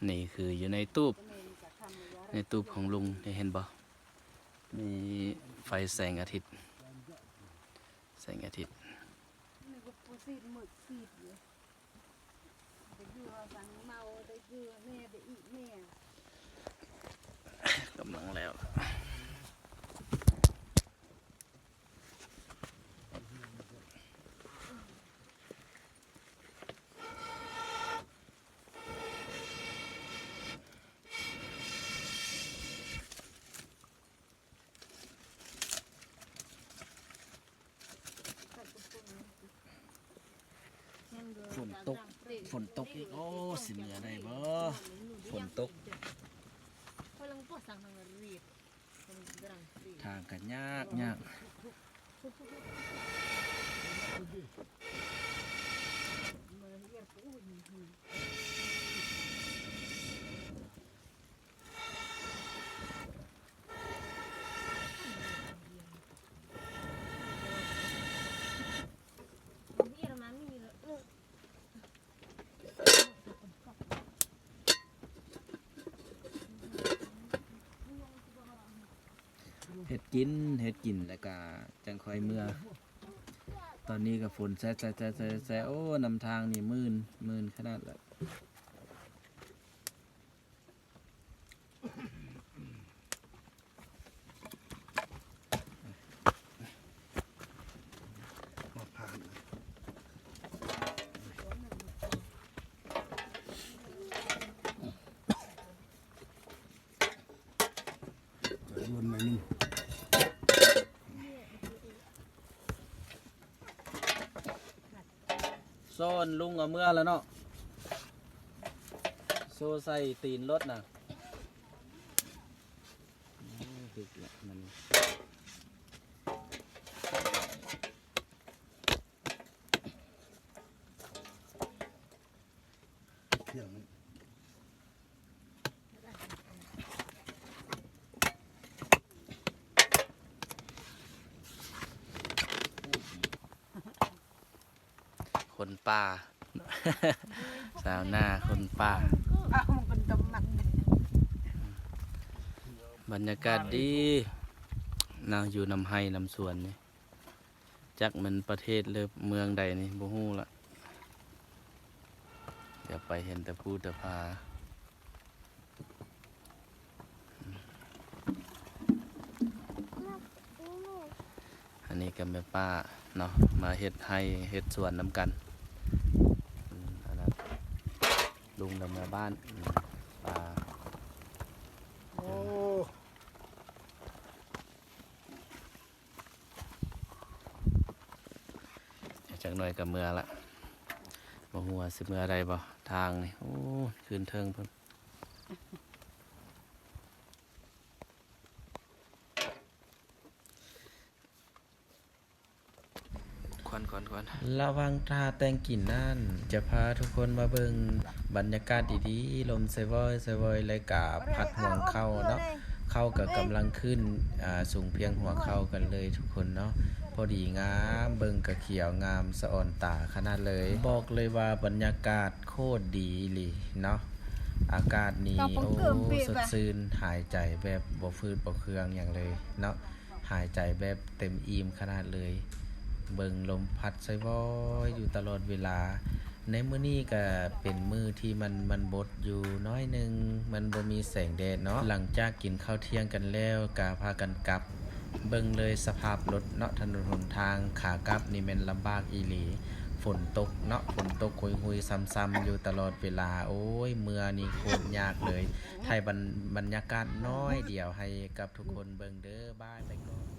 นี่คืออยู่ในตู้ของลุงได้เห็นบ่มีไฟแสงอาทิตย์นี่ก็ปูซีดหมึกซีดอยู่ได้เกลือสังเมาได้เกลือแม่ได้อีกแม่ กำลังแล้วฝนตกอีกโอ้สิเหนือได้บ่ฝนตกทางกันยากเฮ็ดกินแล้วก็จังค่อยเมื่อตอนนี้ก็ฝนแซะโอ้นำทางนี่มื่นขนาดละมาผ่านวนมานี่โซนลุงเอาเมื่อแล้วเนาะโซใส่ตีนรถน่ะถึกละมันเที่ยงมันคนป่า สาวหน้าคนป่าบรรยากาศดีน่าอยู่นำไห้นำสวนนี่จักมันประเทศหรือเมืองใดนี่บ่ฮู้ละเดี๋ยวไปเห็นแต่พูดแต่พาอันนี้ก็แม่ป้าเนาะมาเฮ็ดให้เฮ็ดสวนนำกันอันนั้นลุงนำมาบ้านป้าจากหน่อยกับเมื่อละบ่หัวสิเมื่อใดบ่ทางนี่โอ้คืนเทิงเพิ่นควันระวังตาแต่งกลิ่นนั่นจะพาทุกคนมาเบิ่งบรรยากาศดีๆลมเซวอยเลยกาพัดห่วงเข้าเนาะเข้ากับกำลังขึ้นสูงเพียงหัวเข้ากันเลยทุกคนเนาะพอดีงามเบิ่งกะเขียวงามสะอ่อนตาขนาดเลยบอกเลยว่าบรรยากาศโคตรดีเลยเนาะอากาศนี้โอ้สดชื่นหายใจแบบบ่ฟืดบ่เคืองอย่างเลยเนาะหายใจแบบเต็มอิ่มขนาดเลยเบิ่งลมพัดใส่วอยอยู่ตลอดเวลาในมื้อนี้ก็เป็นมื้อที่มันบดอยู่น้อยนึงมันบ่มีแสงแดดเนาะหลังจากกินข้าวเที่ยงกันแล้วก็พากันกลับเบิ่งเลยสภาพรถเนาะถนนหนทางขากลับนี่แม่นลำบากอีหลีฝนตกเนาะฝนตกหุยๆซ้ำๆอยู่ตลอดเวลาโอ้ยเมื่อนี่โคตรยากเลยไทยบรรยากาศน้อยเดียวให้กับทุกคนเบิ่งเด้อบายไปก่อน